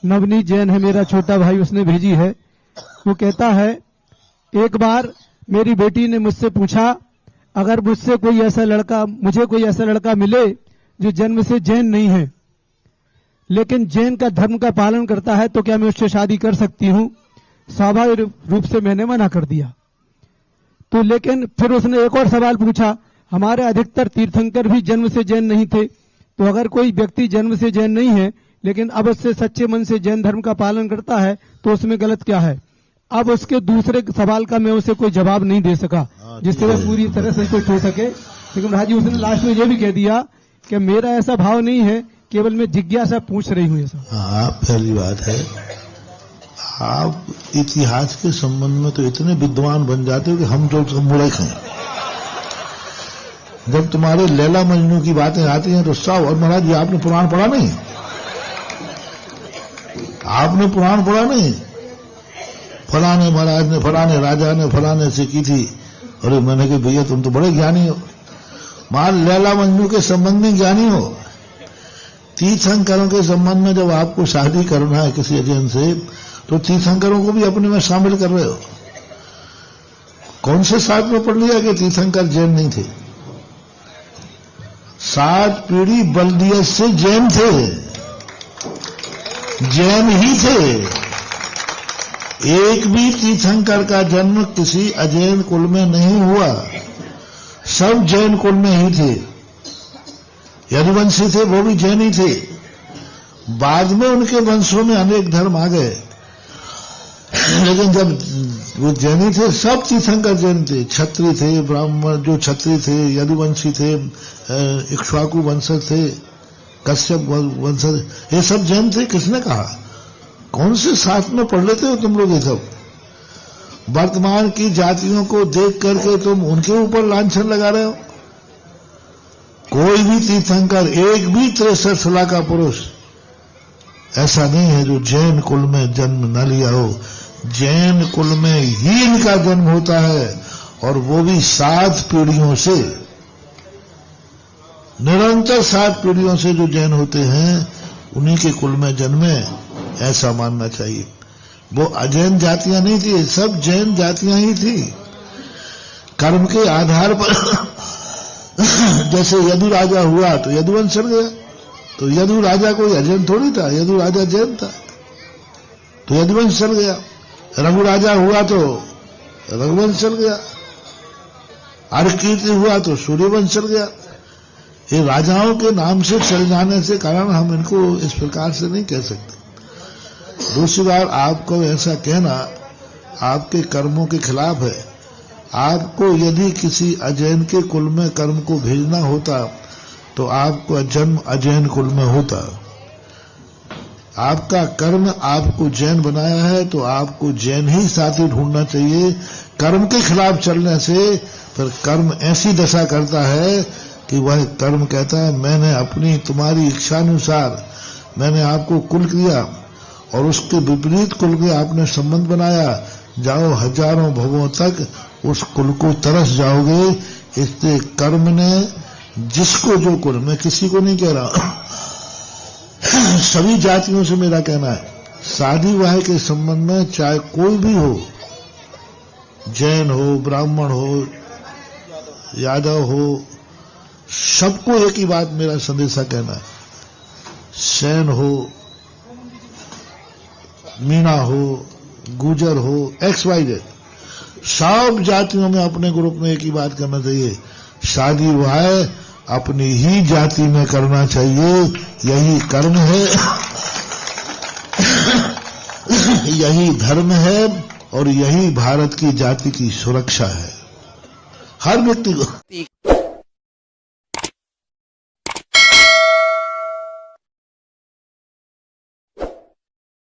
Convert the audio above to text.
नवनीत जैन है मेरा छोटा भाई, उसने भेजी है। वो कहता है, एक बार मेरी बेटी ने मुझसे पूछा, अगर मुझे कोई ऐसा लड़का मिले जो जन्म से जैन नहीं है लेकिन जैन का धर्म का पालन करता है तो क्या मैं उससे शादी कर सकती हूं? स्वाभाविक रूप से मैंने मना कर दिया। तो लेकिन फिर उसने एक और सवाल पूछा, हमारे अधिकतर तीर्थंकर भी जन्म से जैन नहीं थे, तो अगर कोई व्यक्ति जन्म से जैन नहीं है लेकिन अब उससे सच्चे मन से जैन धर्म का पालन करता है तो उसमें गलत क्या है? अब उसके दूसरे सवाल का मैं उसे कोई जवाब नहीं दे सका जिससे वह पूरी तरह संतुष्ट हो सके। लेकिन राजी उसने लास्ट में यह भी कह दिया कि मेरा ऐसा भाव नहीं है, केवल मैं जिज्ञासा पूछ रही हूं। ऐसा हाँ, पहली बात है, आप इतिहास के संबंध में तो इतने विद्वान बन जाते हो कि हम जो मूर्ख हैं। जब तुम्हारे लैला मजनू की बातें आती हैं तो सब, और महाराज जी आपने पुराण पढ़ा नहीं? आपने पुराण पढ़ा नहीं? फलाने महाराज ने, फलाने राजा ने फलाने से की थी। अरे मैंने कहा भैया तुम तो बड़े ज्ञानी हो, मान लैला मजनू के संबंध में ज्ञानी हो। तीर्थंकरों के संबंध में जब आपको शादी करना है किसी अजैन से तो तीर्थंकरों को भी अपने में शामिल कर रहे हो। कौन से साथ में पढ़ लिया कि तीर्थंकर जैन नहीं थे? 7 पीढ़ी बल्दियत से जैन थे, जैन ही थे। एक भी तीर्थंकर का जन्म किसी अजैन कुल में नहीं हुआ, सब जैन कुल में ही थे। यदुवंशी थे वो भी जैन ही थे। बाद में उनके वंशों में अनेक धर्म आ गए, लेकिन जब वो जैनी थे सब तीर्थंकर जैन थे। क्षत्रिय थे, ब्राह्मण जो क्षत्रिय थे, यदुवंशी थे, इक्ष्वाकु वंशज थे, कश्यप वंशज, ये सब जैन थे। किसने कहा? कौन से साथ में पढ़ लेते हो तुम लोग? ये सब वर्तमान की जातियों को देख करके तुम उनके ऊपर लांछन लगा रहे हो। कोई भी तीर्थंकर, एक भी 63 साल का पुरुष ऐसा नहीं है जो जैन कुल में जन्म न लिया हो। जैन कुल में ही इनका जन्म होता है, और वो भी 7 पीढ़ियों से, निरंतर 7 पीढ़ियों से जो जैन होते हैं उन्हीं के कुल में जन्मे, ऐसा मानना चाहिए। वो अजैन जातियां नहीं थी, सब जैन जातियां ही थी। कर्म के आधार पर जैसे यदु राजा हुआ तो यदुवंश चल गया, तो यदु राजा कोई अजैन थोड़ी था, यदु राजा जैन था तो यदुवंश चल गया। रघु राजा हुआ तो रघुवंश चल गया। अर्ककीर्ति हुआ तो सूर्यवंश चल गया। ये राजाओं के नाम से चल जाने से कारण हम इनको इस प्रकार से नहीं कह सकते। दूसरी बार आपको ऐसा कहना आपके कर्मों के खिलाफ है। आपको यदि किसी अजैन के कुल में कर्म को भेजना होता तो आपको जन्म अजैन कुल में होता। आपका कर्म आपको जैन बनाया है तो आपको जैन ही साथी ढूंढना चाहिए। कर्म के खिलाफ चलने से फिर कर्म ऐसी दशा करता है कि वह कर्म कहता है मैंने अपनी तुम्हारी इच्छानुसार मैंने आपको कुल किया और उसके विपरीत कुल के आपने संबंध बनाया, जाओ हजारों भवों तक उस कुल को तरस जाओगे। इससे कर्म ने जिसको जो कुल, मैं किसी को नहीं कह रहा, सभी जातियों से मेरा कहना है, शादी विवाह के संबंध में चाहे कोई भी हो, जैन हो, ब्राह्मण हो, यादव हो, सबको एक ही बात मेरा संदेशा कहना है। सैन हो, मीणा हो, गुजर हो, XYZ, सब जातियों में अपने ग्रुप में एक ही बात करना चाहिए, शादी विवाह अपनी ही जाति में करना चाहिए। यही कर्म है, यही धर्म है और यही भारत की जाति की सुरक्षा है हर व्यक्ति को।